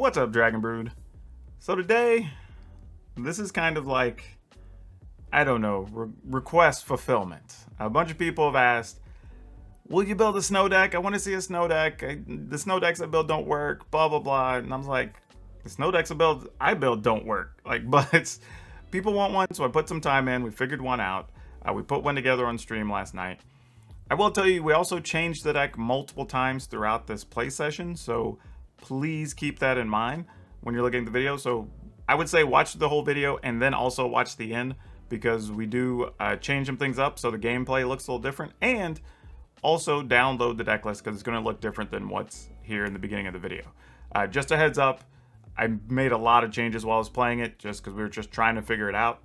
What's up, Dragon Brood? So today, this is kind of like, I don't know, request fulfillment. A bunch of people have asked, will you build a snow deck? I want to see a snow deck. The snow decks I build don't work, blah, blah, blah. And I was like, the snow decks I build don't work. But people want one, so I put some time in. We figured one out. We put one together on stream last night. I will tell you, we also changed the deck multiple times throughout this play session, so please keep that in mind when you're looking at the video. So I would say watch the whole video and then also watch the end, because we do change some things up so the gameplay looks a little different, and also download the deck list because it's going to look different than what's here in the beginning of the video. Just a heads up, I made a lot of changes while I was playing it just because we were just trying to figure it out,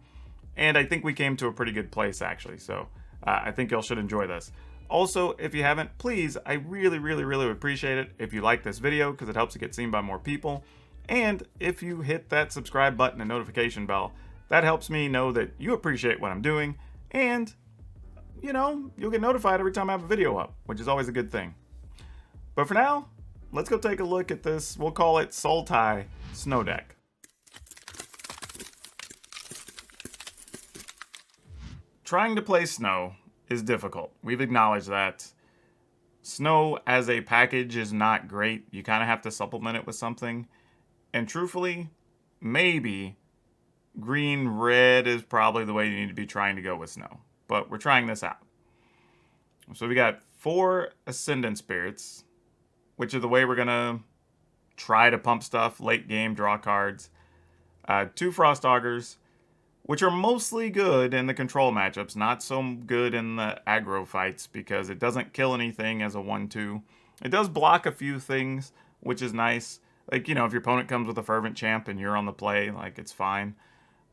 and I think we came to a pretty good place actually, so I think y'all should enjoy this. Also, if you haven't, please, I really would appreciate it if you like this video because it helps it get seen by more people. And if you hit that subscribe button and notification bell, that helps me know that you appreciate what I'm doing. And, you know, you'll get notified every time I have a video up, which is always a good thing. But for now, let's go take a look at this. We'll call it Sultai Snow Deck. Trying to play snow is difficult. We've acknowledged that. Snow as a package is not great. You kind of have to supplement it with something. And truthfully, maybe green-red is probably the way you need to be trying to go with snow. But we're trying this out. So we got 4 Ascendant Spirits, which is the way we're going to try to pump stuff, late game, draw cards. 2 Frost Augurs, which are mostly good in the control matchups, not so good in the aggro fights because it doesn't kill anything as a 1-2. It does block a few things, which is nice. Like, you know, if your opponent comes with a Fervent Champ and you're on the play, like, it's fine.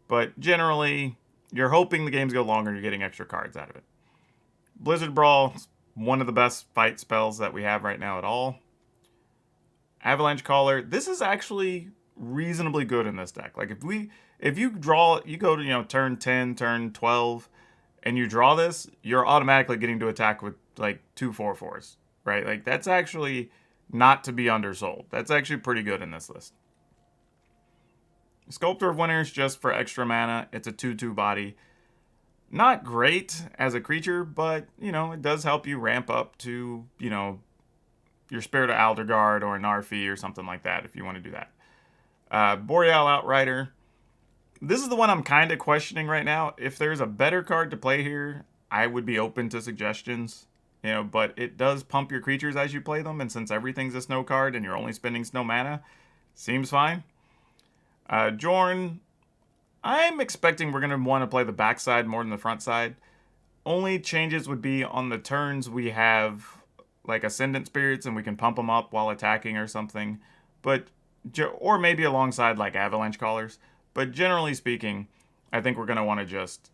But generally, you're hoping the games go longer and you're getting extra cards out of it. Blizzard Brawl is one of the best fight spells that we have right now at all. Avalanche Caller, this is actually reasonably good in this deck. Like, if you draw, you go to, you know, turn 10, turn 12, and you draw this, you're automatically getting to attack with, like, 2 4/4s, right? Like, that's actually not to be undersold. That's actually pretty good in this list. Sculptor of Winners, just for extra mana. It's a 2/2 body. Not great as a creature, but, you know, it does help you ramp up to, you know, your Spirit of Aldergard or a Narfi or something like that if you want to do that. Boreal Outrider. This is the one I'm kind of questioning right now. If there's a better card to play here, I would be open to suggestions. You know, but it does pump your creatures as you play them, and since everything's a snow card and you're only spending snow mana, seems fine. Jorn, I'm expecting we're going to want to play the backside more than the front side. Only changes would be on the turns we have, like, Ascendant Spirits, and we can pump them up while attacking or something. But, or maybe alongside, like, Avalanche Callers. But generally speaking, I think we're going to want to just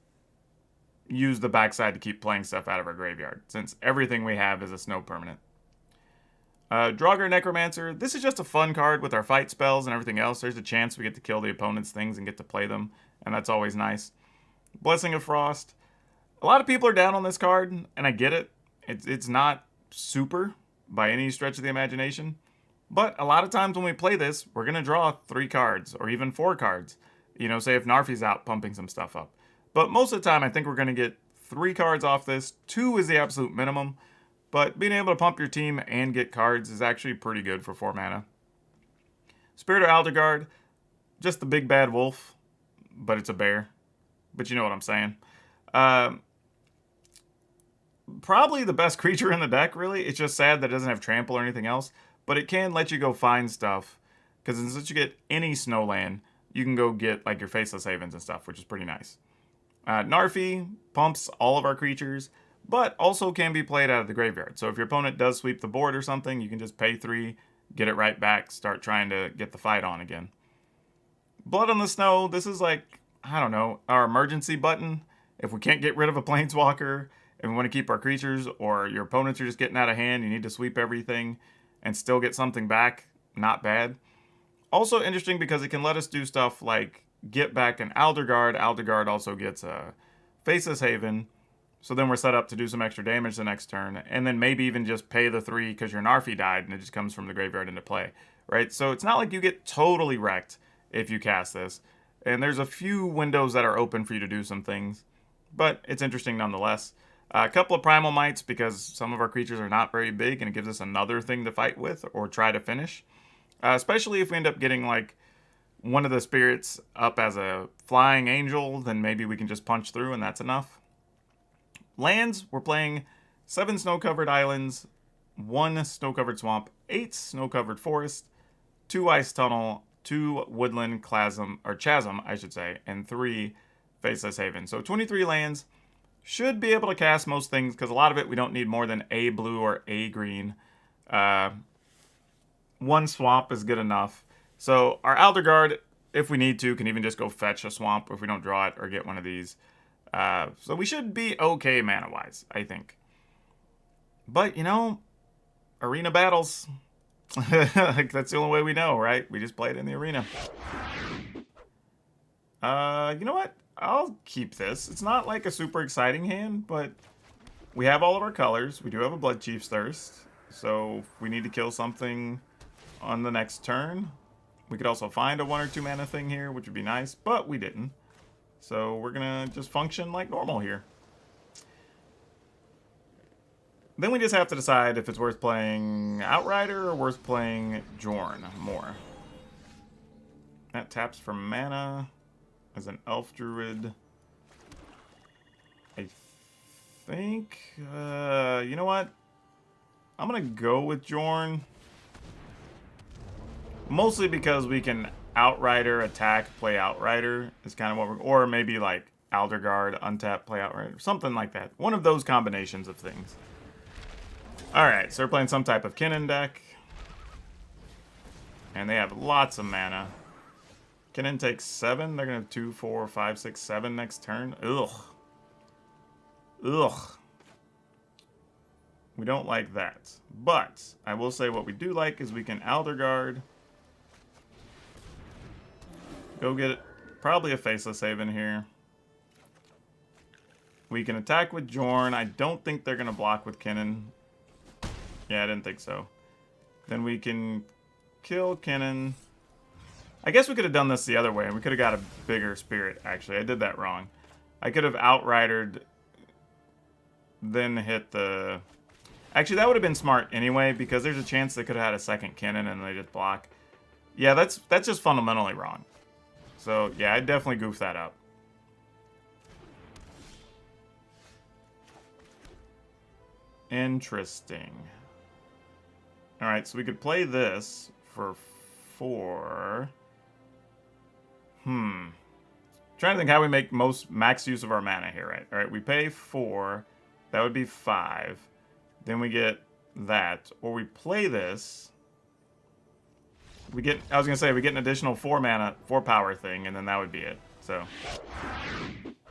use the backside to keep playing stuff out of our graveyard, since everything we have is a snow permanent. Draugr Necromancer, this is just a fun card with our fight spells and everything else. There's a chance we get to kill the opponent's things and get to play them, and that's always nice. Blessing of Frost. A lot of people are down on this card, and I get it. It's not super by any stretch of the imagination, but a lot of times when we play this, we're going to draw 3 cards, or even 4 cards. You know, say if Narfi's out pumping some stuff up. But most of the time, I think we're going to get 3 cards off this. 2 is the absolute minimum. But being able to pump your team and get cards is actually pretty good for 4 mana. Spirit of Aldergard, just the big bad wolf, but it's a bear. But you know what I'm saying. Probably the best creature in the deck, really. It's just sad that it doesn't have trample or anything else. But it can let you go find stuff. Because since you get any snowland, you can go get, like, your Faceless Havens and stuff, which is pretty nice. Narfi pumps all of our creatures, but also can be played out of the graveyard. So if your opponent does sweep the board or something, you can just pay 3, get it right back, start trying to get the fight on again. Blood on the Snow, this is like, I don't know, our emergency button. If we can't get rid of a Planeswalker, and we want to keep our creatures, or your opponents are just getting out of hand, you need to sweep everything and still get something back, not bad. Also interesting because it can let us do stuff like get back an Aldergard. Aldergard also gets a Faceless Haven. So then we're set up to do some extra damage the next turn. And then maybe even just pay the 3 because your Narfi died and it just comes from the graveyard into play. right? So it's not like you get totally wrecked if you cast this. And there's a few windows that are open for you to do some things, but it's interesting nonetheless. A couple of Primal Mites because some of our creatures are not very big and it gives us another thing to fight with or try to finish. Especially if we end up getting like one of the spirits up as a flying angel, then maybe we can just punch through and that's enough. Lands, we're playing 7 snow-covered islands, 1 snow-covered swamp, 8 snow-covered forest, 2 ice tunnel, 2 woodland chasm, I should say, and 3 faceless haven. So 23 lands. Should be able to cast most things, because a lot of it we don't need more than a blue or a green. 1 swamp is good enough. So our Alderguard, if we need to, can even just go fetch a swamp if we don't draw it or get one of these. So we should be okay mana-wise, I think. But, you know, arena battles. That's the only way we know, right? We just play it in the arena. You know what? I'll keep this. It's not like a super exciting hand, but we have all of our colors. We do have a Blood Chief's Thirst. So if we need to kill something on the next turn, we could also find a 1 or 2 mana thing here, which would be nice, but we didn't. So we're gonna just function like normal here. Then we just have to decide if it's worth playing Outrider or worth playing Jorn more. That taps for mana as an Elf Druid. I think, you know what? I'm gonna go with Jorn. Mostly because we can Outrider, attack, play Outrider is kind of what we're, or maybe like Alderguard, untap, play Outrider, something like that. One of those combinations of things. Alright, so we're playing some type of Kinnan deck. And they have lots of mana. Kinnan takes 7. They're going to have 2, 4, 5, 6, 7 next turn. Ugh. Ugh. We don't like that. But I will say what we do like is we can Alderguard. Go get probably a Faceless Haven here. We can attack with Jorn. I don't think they're going to block with Kinnan. Yeah, I didn't think so. Then we can kill Kinnan. I guess we could have done this the other way. We could have got a bigger spirit, actually. I did that wrong. I could have Outridered, then hit the... Actually, that would have been smart anyway, because there's a chance they could have had a second Kinnan and they just block. Yeah, that's just fundamentally wrong. So, yeah, I definitely goofed that up. Interesting. Alright, so we could play this for 4. Trying to think how we make max use of our mana here, right? Alright, we pay 4. That would be 5. Then we get that. Or we play this. We get, I was going to say, we get an additional 4 mana, 4 power thing, and then that would be it. So,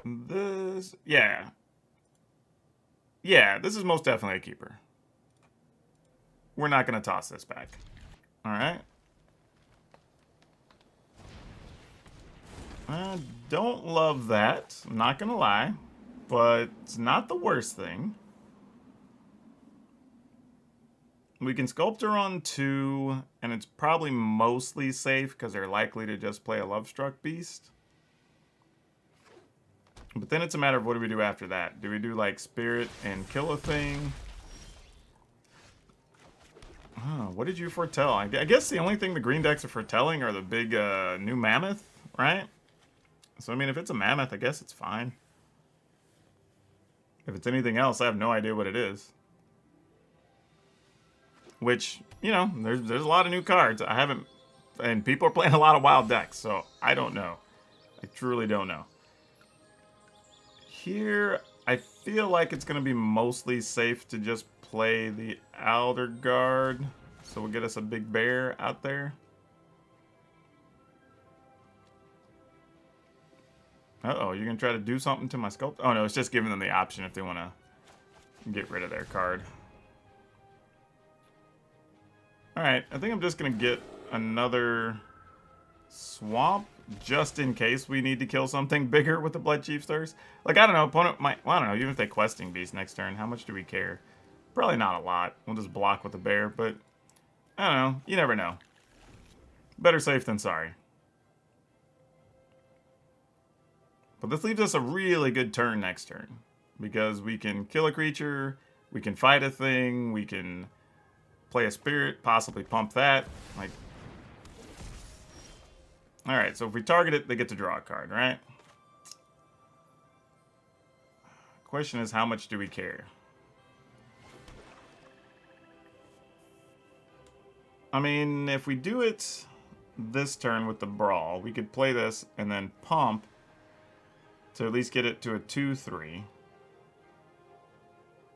this, yeah. Yeah, this is most definitely a keeper. We're not going to toss this back. Alright. I don't love that. I'm not going to lie. But it's not the worst thing. We can Sculptor on 2, and it's probably mostly safe because they're likely to just play a Lovestruck Beast. But then it's a matter of what do we do after that? Do we do like Spirit and kill a thing? Oh, what did you foretell? I guess the only thing the green decks are foretelling are the big new Mammoth, right? So, I mean, if it's a Mammoth, I guess it's fine. If it's anything else, I have no idea what it is. Which, you know, there's a lot of new cards. I haven't... And people are playing a lot of wild decks, so I don't know. I truly don't know. Here, I feel like it's going to be mostly safe to just play the Alderguard. So we'll get us a big bear out there. Uh-oh, you're going to try to do something to my Sculpt? Oh, no, it's just giving them the option if they want to get rid of their card. Alright, I think I'm just going to get another Swamp just in case we need to kill something bigger with the Blood Chief's Thirst. Like, I don't know, opponent might... Well, I don't know, even if they Questing Beast next turn, how much do we care? Probably not a lot. We'll just block with the bear, but... I don't know, you never know. Better safe than sorry. But this leaves us a really good turn next turn. Because we can kill a creature, we can fight a thing, we can play a spirit, possibly pump that. Like, alright, so if we target it, they get to draw a card, right? Question is, how much do we care? I mean, if we do it this turn with the Brawl, we could play this and then pump to at least get it to a 2-3.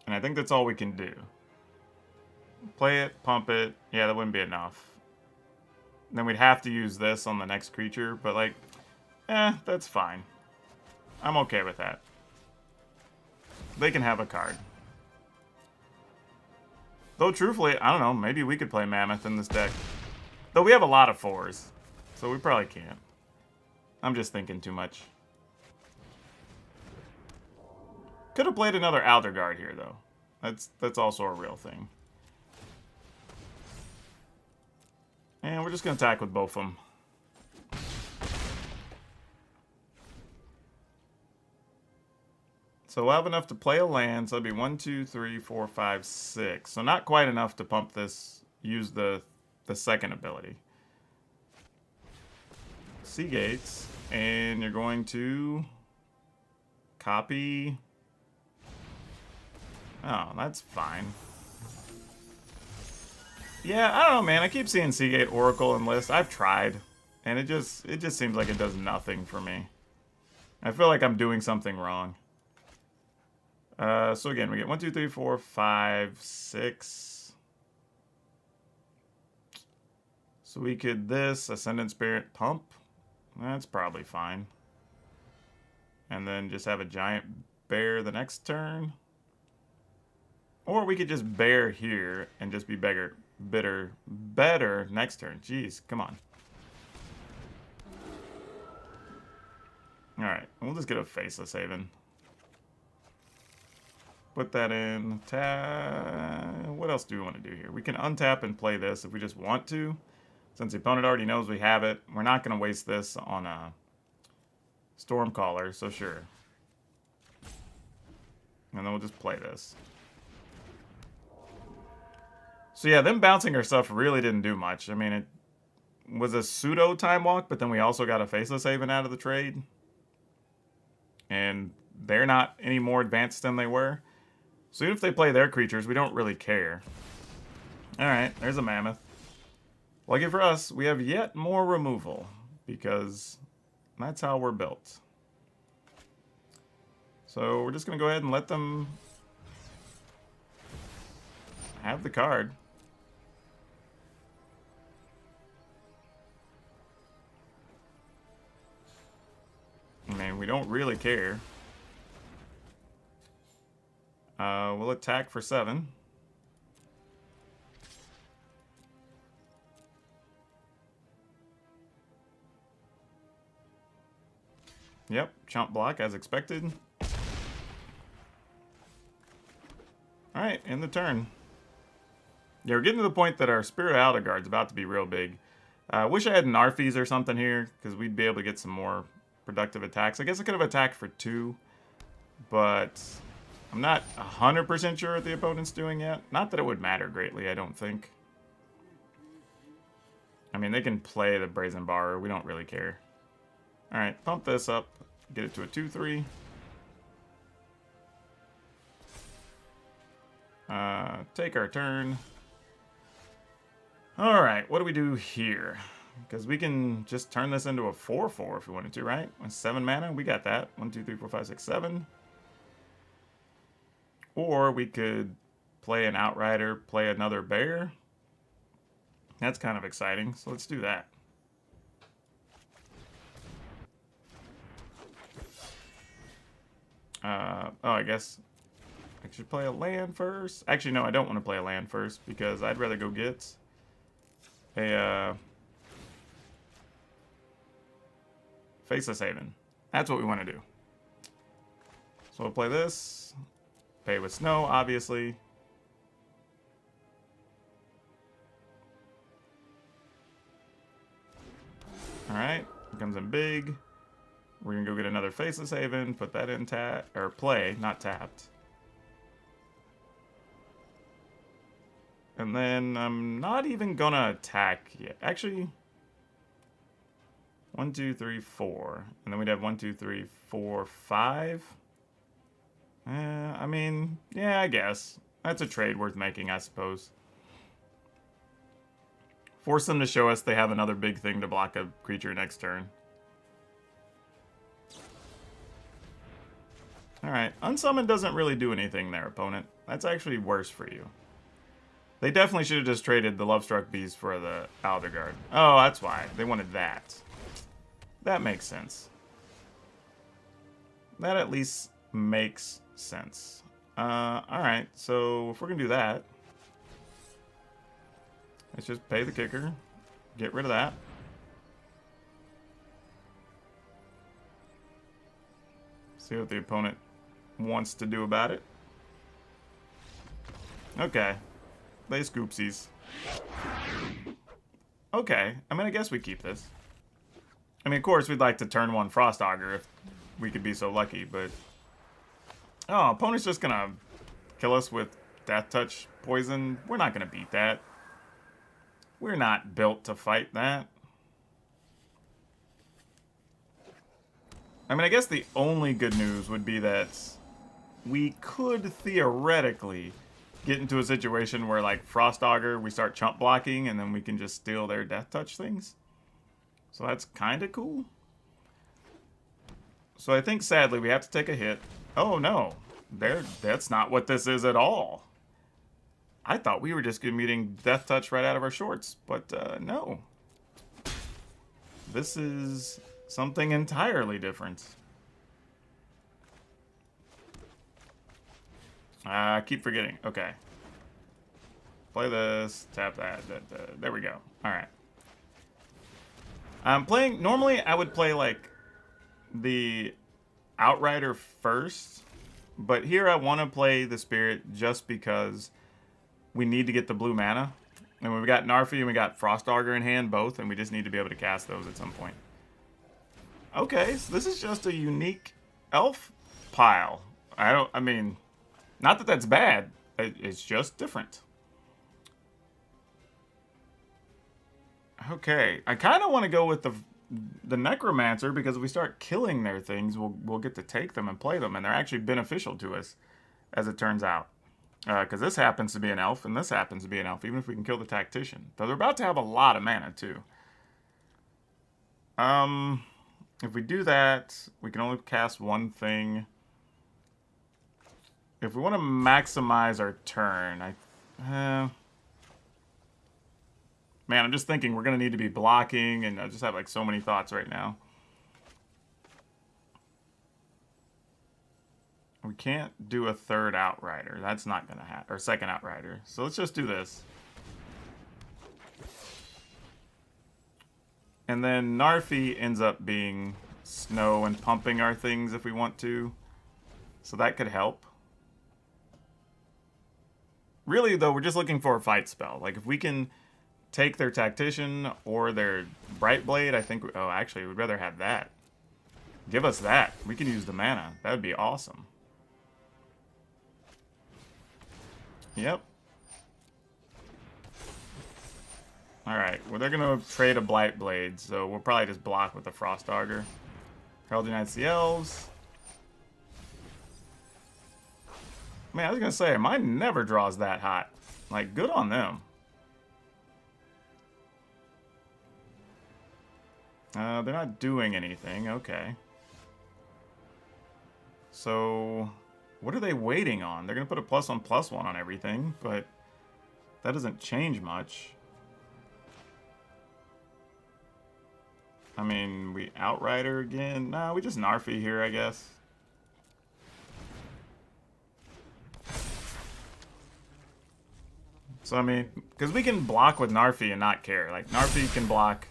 And I think that's all we can do. Play it, pump it. Yeah, that wouldn't be enough. Then we'd have to use this on the next creature, but like, that's fine. I'm okay with that. They can have a card. Though, truthfully, I don't know, maybe we could play Mammoth in this deck. Though we have a lot of 4s, so we probably can't. I'm just thinking too much. Could have played another Alderguard here, though. That's also a real thing. And we're just going to attack with both of them. So we'll have enough to play a land, so it'll be 1, 2, 3, 4, 5, 6. So not quite enough to pump this, use the second ability. Sea Gates, and you're going to copy. Oh, that's fine. Yeah, I don't know, man. I keep seeing Seagate Oracle in list. I've tried, and it just seems like it does nothing for me. I feel like I'm doing something wrong. So again, we get 1, 2, 3, 4, 5, 6. So we could this Ascendant Spirit pump. That's probably fine. And then just have a giant bear the next turn. Or we could just bear here and just be better next turn. Jeez, come on. Alright, we'll just get a Faceless Haven. Put that in. What else do we want to do here? We can untap and play this if we just want to. Since the opponent already knows we have it, we're not going to waste this on a Stormcaller, so sure. And then we'll just play this. So yeah, them bouncing our stuff really didn't do much. I mean, it was a pseudo Time Walk, but then we also got a Faceless Haven out of the trade. And they're not any more advanced than they were. So even if they play their creatures, we don't really care. Alright, there's a Mammoth. Lucky for us, we have yet more removal, because that's how we're built. So we're just going to go ahead and let them have the card. I mean, we don't really care. We'll attack for 7. Yep, chump block as expected. Alright, end the turn. Yeah, we're getting to the point that our Spirit Alderguard's about to be real big. I wish I had an Arphes or something here, because we'd be able to get some more productive attacks. I guess I could have attacked for 2, but I'm not 100% sure what the opponent's doing yet. Not that it would matter greatly, I don't think. I mean, they can play the Brazen Borrower. We don't really care. Alright, pump this up. Get it to a 2-3. Take our turn. Alright, what do we do here? Because we can just turn this into a 4-4 if we wanted to, right? With 7 mana, we got that. 1, 2, 3, 4, 5, 6, 7. Or we could play an Outrider, play another bear. That's kind of exciting, so let's do that. Oh, I guess I should play a land first. Actually, no, I don't want to play a land first because I'd rather go get a Faceless Haven. That's what we want to do. So we'll play this. Pay with snow, obviously. Alright, it comes in big. We're gonna go get another Faceless Haven, put that in or play, not tapped. And then I'm not even gonna attack yet. Actually, 1, 2, 3, 4. And then we'd have 1, 2, 3, 4, 5. I mean, yeah, I guess. That's a trade worth making, I suppose. Force them to show us they have another big thing to block a creature next turn. Alright, Unsummon doesn't really do anything there, opponent. That's actually worse for you. They definitely should have just traded the Lovestruck Beast for the Alderguard. Oh, that's why. They wanted that. That makes sense. That at least makes sense. Alright, so if we're gonna do that, let's just pay the kicker. Get rid of that. See what the opponent wants to do about it. Okay. They scoopsies. Okay. I mean, I guess we keep this. I mean, of course, we'd like to turn one Frost Augur if we could be so lucky, but... Oh, opponent's just gonna kill us with Death Touch poison. We're not gonna beat that. We're not built to fight that. I mean, I guess the only good news would be that we could theoretically get into a situation where, like, Frost Augur, we start chump blocking, and then we can just steal their Death Touch things. So that's kind of cool. So I think, sadly, we have to take a hit. Oh, no. That's not what this is at all. I thought we were just getting Death Touch right out of our shorts, but no. This is something entirely different. I keep forgetting. Okay. Play this. Tap that. There we go. Alright. I'm playing... Normally, I would play, like, the Outrider first. But here I want to play the Spirit just because we need to get the blue mana. And we've got Narfi and we got Frost Augur in hand, both. And we just need to be able to cast those at some point. Okay, so this is just a unique elf pile. I mean... Not that that's bad. It's just different. Okay. I kind of want to go with the Necromancer because if we start killing their things, we'll get to take them and play them. And they're actually beneficial to us, as it turns out. Because this happens to be an elf, and this happens to be an elf, even if we can kill the Tactician. Though they're about to have a lot of mana, too. If we do that, we can only cast one thing. If we want to maximize our turn, man, I'm just thinking we're going to need to be blocking, and I just have, like, so many thoughts right now. We can't do a third Outrider. That's not going to happen. Or second Outrider. So let's just do this. And then Narfi ends up being snow and pumping our things if we want to. So that could help. Really, though, we're just looking for a fight spell. Like, if we can take their Tactician or their Bright Blade, I think... Oh, actually, we'd rather have that. Give us that. We can use the mana. That would be awesome. Yep. Alright, well, they're going to trade a Blight Blade, so we'll probably just block with the Frost Augur. Herald Unites the Elves. Man, I was going to say, mine never draws that hot. Like, good on them. They're not doing anything. Okay. So, what are they waiting on? They're going to put a +1/+1 on everything, but that doesn't change much. I mean, we Outrider again? No, we just Narfi here, I guess. So, I mean, because we can block with Narfi and not care. Like, Narfi can block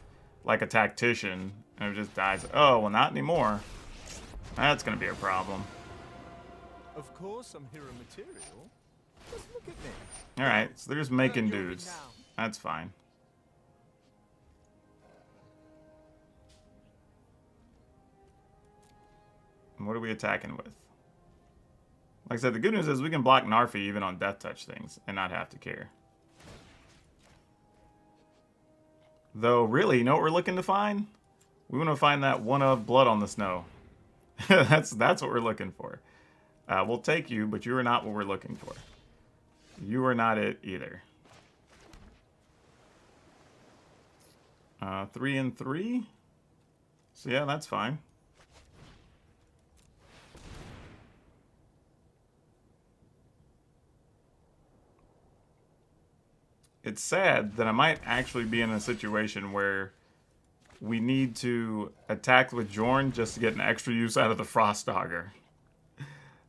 like a Tactician, and it just dies. Oh, well, not anymore. That's going to be a problem. Of course, I'm hero material. Just look at me. Alright, so they're just making dudes. That's fine. And what are we attacking with? Like I said, the good news is we can block Narfi even on Death Touch things and not have to care. Though, really, you know what we're looking to find? We want to find that one of Blood on the Snow. that's what we're looking for. We'll take you, but you are not what we're looking for. You are not it either. 3 and 3. So yeah, that's fine. It's sad that I might actually be in a situation where we need to attack with Jorn just to get an extra use out of the Frost Dogger.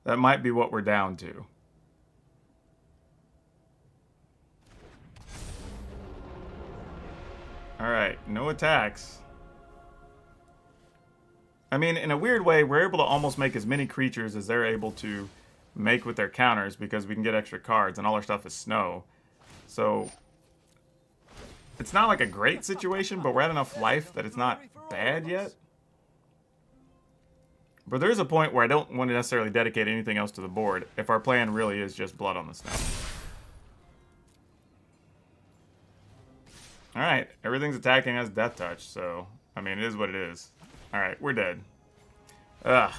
That might be what we're down to. Alright, no attacks. I mean, in a weird way, we're able to almost make as many creatures as they're able to make with their counters because we can get extra cards and all our stuff is snow. So, it's not like a great situation, but we're at enough life that it's not bad yet. But there's a point where I don't want to necessarily dedicate anything else to the board if our plan really is just Blood on the Snow. Alright, everything's attacking us Death Touch, so, I mean, it is what it is. Alright, we're dead. Ugh.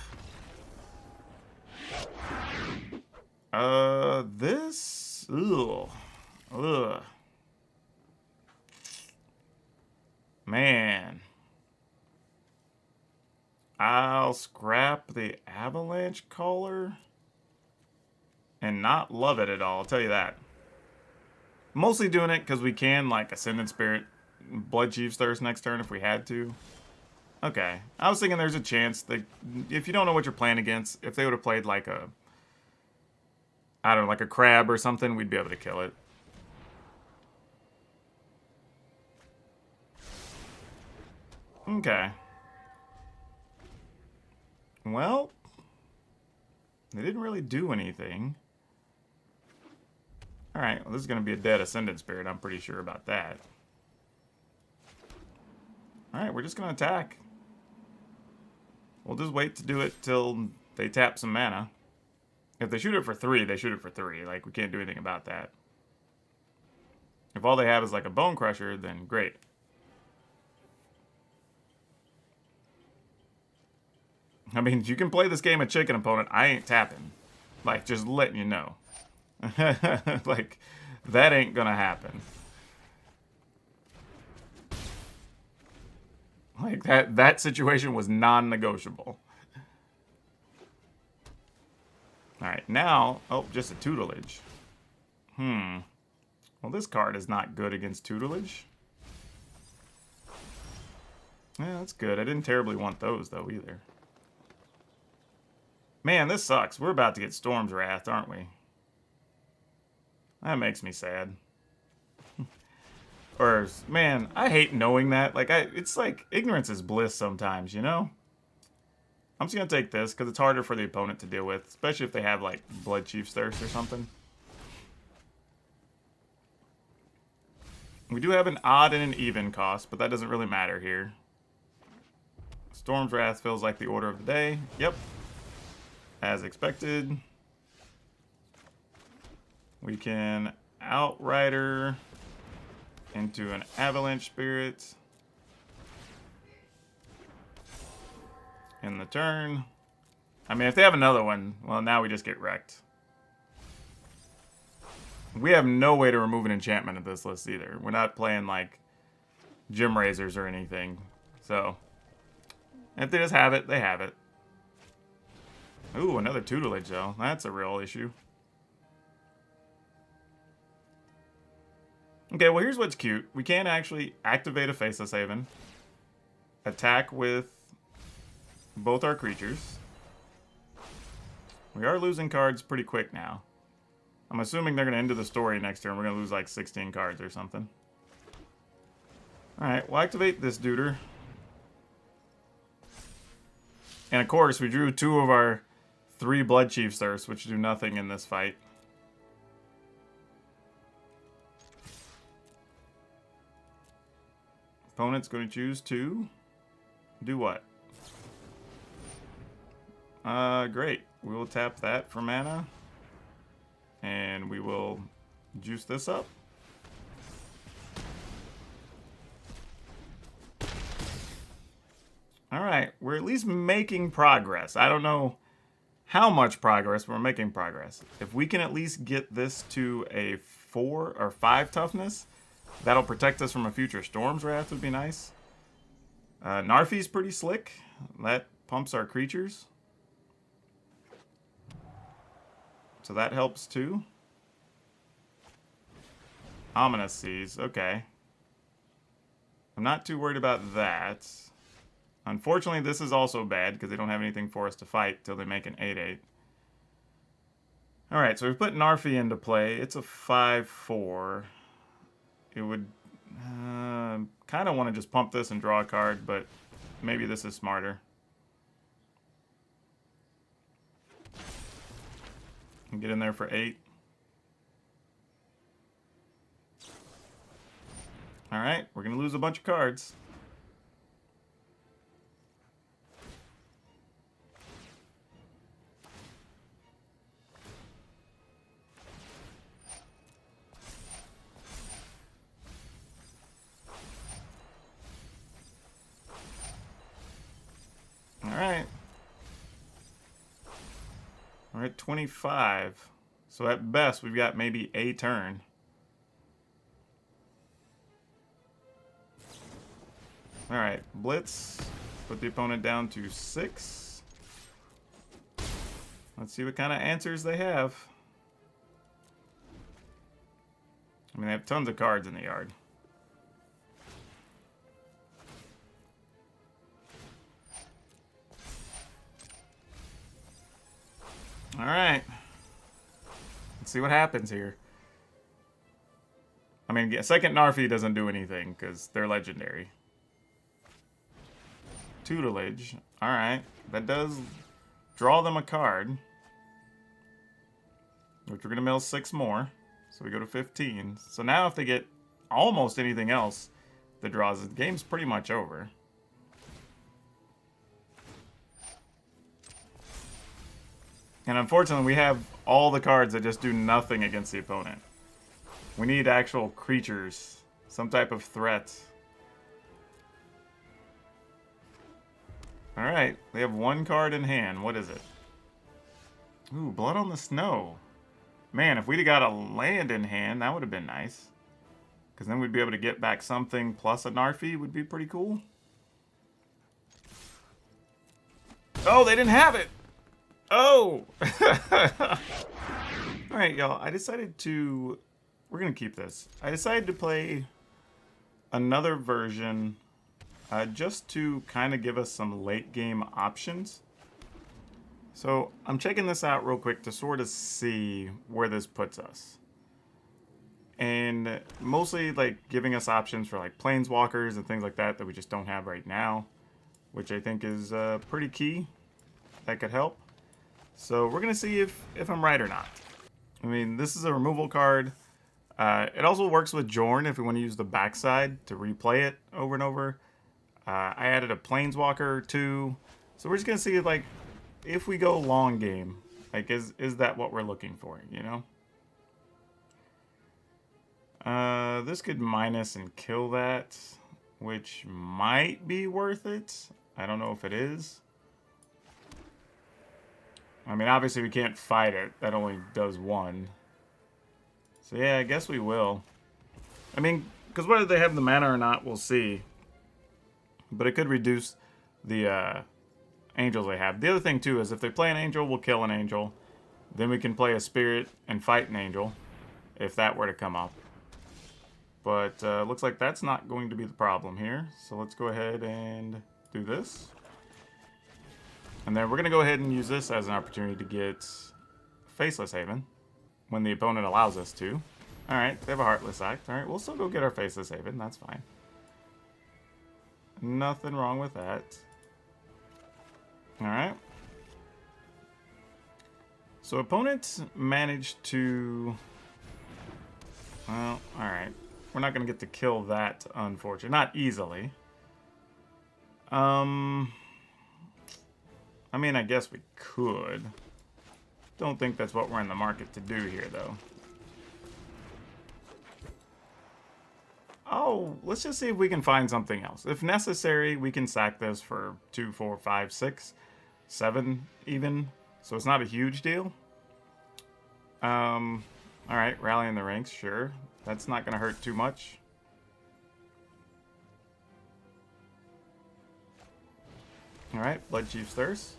This? Ugh. Ugh. Man. I'll scrap the Avalanche Caller and not love it at all, I'll tell you that. Mostly doing it because we can, like, Ascendant Spirit, Blood Chief's Thirst next turn if we had to. Okay. I was thinking there's a chance that if you don't know what you're playing against, if they would have played like a, I don't know, like a crab or something, we'd be able to kill it. Okay. Well, they didn't really do anything. Alright, well, this is going to be a dead Ascendant Spirit. I'm pretty sure about that. Alright, we're just going to attack. We'll just wait to do it till they tap some mana. If they shoot it for 3, they shoot it for 3. Like, we can't do anything about that. If all they have is like a Bone Crusher, then great. I mean, you can play this game a chicken opponent. I ain't tapping. Like, just letting you know. Like, that ain't gonna happen. Like, that situation was non-negotiable. Alright, now... Oh, just a tutelage. Well, this card is not good against tutelage. Yeah, that's good. I didn't terribly want those, though, either. Man, this sucks. We're about to get Storm's Wrath, aren't we? That makes me sad. Or, man, I hate knowing that. Like, it's like, ignorance is bliss sometimes, you know? I'm just going to take this, because it's harder for the opponent to deal with. Especially if they have, like, Blood Chief's Thirst or something. We do have an odd and an even cost, but that doesn't really matter here. Storm's Wrath feels like the order of the day. Yep. As expected. We can Outrider into an Avalanche Spirit in the turn. I mean, if they have another one, well, now we just get wrecked. We have no way to remove an enchantment at this list either. We're not playing, like, Gem Razors or anything. So, if they just have it, they have it. Ooh, another tutelage, though. That's a real issue. Okay, well, here's what's cute. We can actually activate a Faceless Haven, attack with both our creatures. We are losing cards pretty quick now. I'm assuming they're going to end the story next turn. We're going to lose like 16 cards or something. Alright, we'll activate this duder. And of course, we drew 2 of our 3 Blood Chief's Thirst, which do nothing in this fight. Opponent's going to choose to do what? Great. We will tap that for mana. And we will juice this up. Alright, we're at least making progress. I don't know how much progress, but we're making progress. If we can at least get this to a 4 or 5 toughness, that'll protect us from a future Storm's Wrath would be nice. Narfi's pretty slick. That pumps our creatures. So that helps too. Ominous Seas, okay. I'm not too worried about that. Unfortunately, this is also bad because they don't have anything for us to fight till they make an 8/8. Alright, so we put Narfi into play. It's a 5/4. It would kind of want to just pump this and draw a card, but maybe this is smarter. And get in there for 8. Alright, we're going to lose a bunch of cards. Alright. We're at 25. So at best, we've got maybe a turn. Alright, Blitz. Put the opponent down to 6. Let's see what kind of answers they have. I mean, they have tons of cards in the yard. Alright. Let's see what happens here. I mean, second Narfi doesn't do anything because they're legendary. Tutelage. Alright. That does draw them a card. Which we're going to mill 6 more. So we go to 15. So now if they get almost anything else that draws, the game's pretty much over. And unfortunately, we have all the cards that just do nothing against the opponent. We need actual creatures. Some type of threat. Alright, they have 1 card in hand. What is it? Ooh, Blood on the Snow. Man, if we'd have got a land in hand, that would have been nice. Because then we'd be able to get back something plus a Narfi would be pretty cool. Oh, they didn't have it! Oh! Alright, y'all. I decided to... We're going to keep this. I decided to play another version just to kind of give us some late game options. So I'm checking this out real quick to sort of see where this puts us. And mostly like giving us options for like planeswalkers and things like that that we just don't have right now. Which I think is pretty key. That could help. So we're going to see if I'm right or not. I mean, this is a removal card. It also works with Jorn if we want to use the backside to replay it over and over. I added a Planeswalker too. So we're just going to see like if we go long game, like is that what we're looking for, you know? This could minus and kill that, which might be worth it. I don't know if it is. I mean, obviously we can't fight it. That only does 1. So yeah, I guess we will. I mean, because whether they have the mana or not, we'll see. But it could reduce the angels they have. The other thing too is if they play an angel, we'll kill an angel. Then we can play a spirit and fight an angel, if that were to come up. But looks like that's not going to be the problem here. So let's go ahead and do this. And then we're going to go ahead and use this as an opportunity to get Faceless Haven when the opponent allows us to. Alright, they have a Heartless Act. Alright, we'll still go get our Faceless Haven. That's fine. Nothing wrong with that. Alright. So opponents managed to... Well, alright. We're not going to get to kill that, unfortunately. Not easily. I mean, I guess we could. Don't think that's what we're in the market to do here, though. Oh, let's just see if we can find something else. If necessary, we can sack this for 2, 4, 5, 6, 7 even. So it's not a huge deal. Alright, rallying the ranks, sure. That's not going to hurt too much. Alright, Blood Chief's Thirst.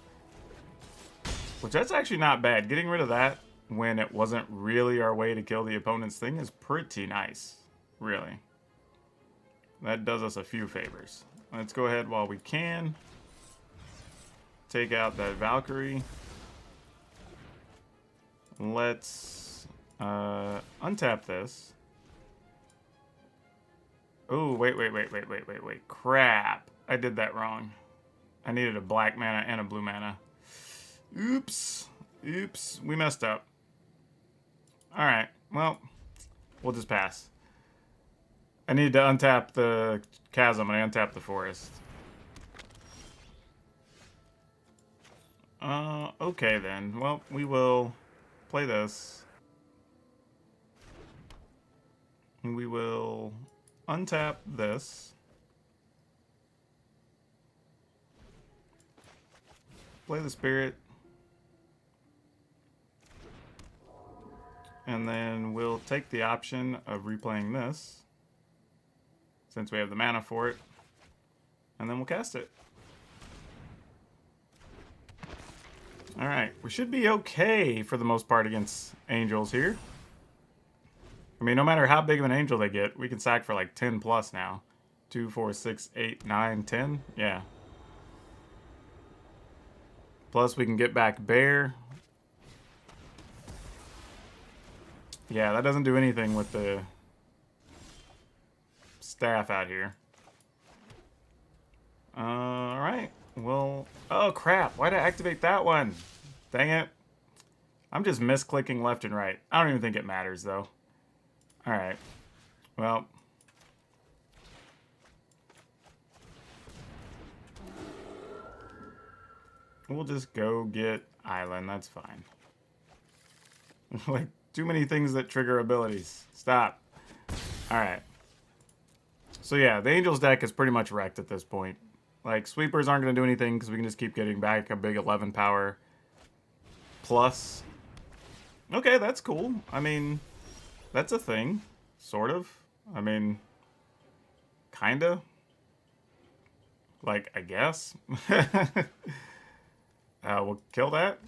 Which, that's actually not bad. Getting rid of that when it wasn't really our way to kill the opponent's thing is pretty nice. Really. That does us a few favors. Let's go ahead while we can. Take out that Valkyrie. Let's untap this. Oh, wait. Crap. I did that wrong. I needed a black mana and a blue mana. Oops. We messed up. Alright. Well, we'll just pass. I need to untap the chasm and I untap the forest. Okay then. Well, we will play this. We will untap this. Play the spirit. And then we'll take the option of replaying this, since we have the mana for it. And then we'll cast it. Alright, we should be okay for the most part against angels here. I mean, no matter how big of an angel they get, we can sack for like 10 plus now. 2, 4, 6, 8, 9, 10. Yeah. Plus we can get back bear. Yeah, that doesn't do anything with the staff out here. Alright. Well, oh crap. Why'd I activate that one? Dang it. I'm just misclicking left and right. I don't even think it matters, though. Alright. Well. We'll just go get Island. That's fine. Like, too many things that trigger abilities. Stop. Alright. So yeah, the Angels deck is pretty much wrecked at this point. Like, sweepers aren't going to do anything because we can just keep getting back a big 11 power plus. Okay, that's cool. I mean, that's a thing. Sort of. I mean, kinda. Like, I guess. We'll kill that.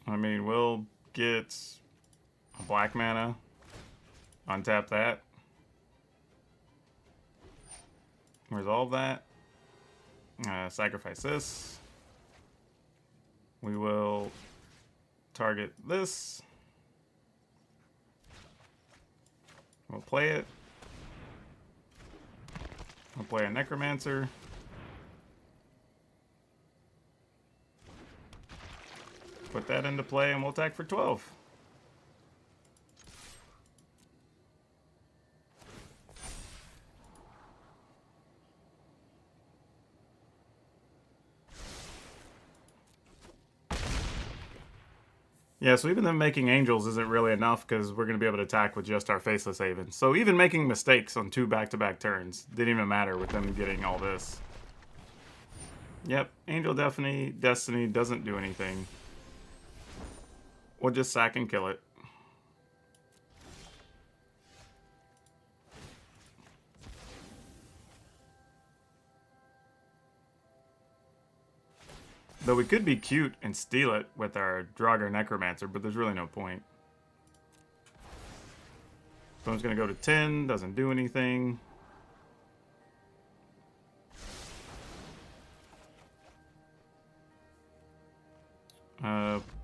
I mean, we'll get a black mana. Untap that. Resolve that. Sacrifice this. We will target this. We'll play it. We'll play a Necromancer. Put that into play and we'll attack for 12. Yeah, so even them making angels isn't really enough because we're going to be able to attack with just our Faceless Haven. So even making mistakes on 2 back-to-back turns didn't even matter with them getting all this. Yep, Angel Destiny doesn't do anything. We'll just sack and kill it. Though we could be cute and steal it with our Draugr Necromancer, but there's really no point. Phone's gonna go to 10, doesn't do anything.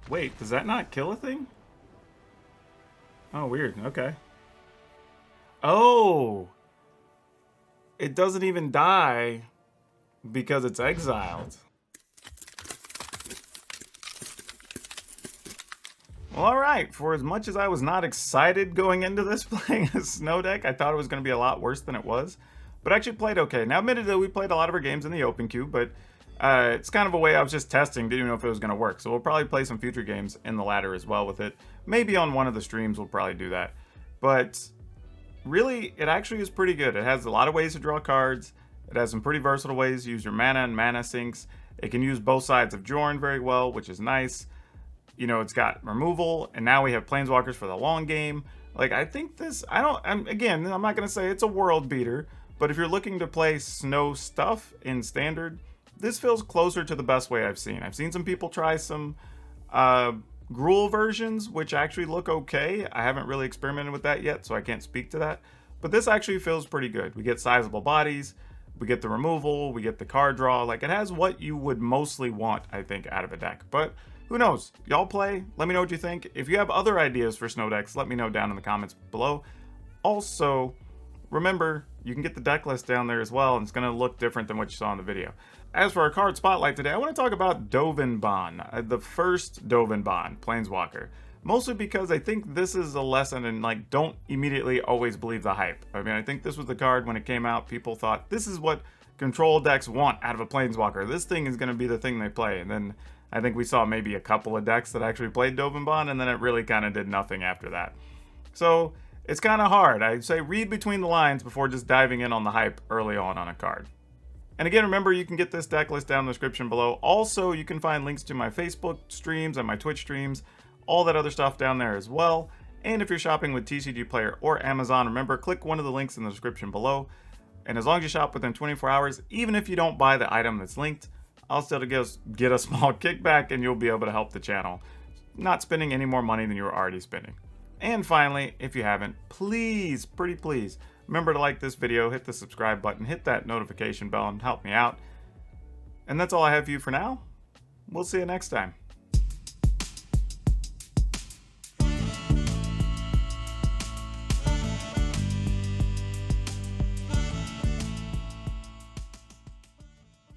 Wait, does that not kill a thing? Oh, weird, okay. Oh! It doesn't even die because it's exiled. Well, alright, for as much as I was not excited going into this playing a snow deck, I thought it was going to be a lot worse than it was. but actually played okay. Now, admittedly, we played a lot of our games in the open queue, but it's kind of a way I was just testing, didn't even know if it was going to work. So we'll probably play some future games in the ladder as well with it. Maybe on one of the streams we'll probably do that. But really, it actually is pretty good. It has a lot of ways to draw cards. It has some pretty versatile ways to use your mana and mana sinks. It can use both sides of Jorn very well, which is nice. You know, it's got removal, and now we have Planeswalkers for the long game. Like, I think this, again, I'm not going to say it's a world beater, but if you're looking to play snow stuff in Standard, this feels closer to the best way I've seen. I've seen some people try some Gruul versions, which actually look okay. I haven't really experimented with that yet, so I can't speak to that. But this actually feels pretty good. We get sizable bodies, we get the removal, we get the card draw. Like, it has what you would mostly want, I think, out of a deck. But who knows? Y'all play. Let me know what you think. If you have other ideas for snow decks, let me know down in the comments below. Also, remember, you can get the deck list down there as well, and it's going to look different than what you saw in the video. As for our card spotlight today, I want to talk about Dovin, the first Dovin, Planeswalker. Mostly because I think this is a lesson in, like, don't immediately always believe the hype. I mean, I think this was the card when it came out, people thought, this is what control decks want out of a Planeswalker. This thing is going to be the thing they play. And then I think we saw maybe a couple of decks that actually played Dovin, and then it really kind of did nothing after that. So it's kind of hard. I'd say read between the lines before just diving in on the hype early on a card. And again, remember, you can get this deck list down in the description below. Also, you can find links to my Facebook streams and my Twitch streams, all that other stuff down there as well. And if you're shopping with TCGPlayer or Amazon, remember, click one of the links in the description below. And as long as you shop within 24 hours, even if you don't buy the item that's linked, I'll still get a small kickback, and you'll be able to help the channel, not spending any more money than you're already spending. And finally, if you haven't, please, pretty please, remember to like this video, hit the subscribe button, hit that notification bell, and help me out. And that's all I have for you for now. We'll see you next time.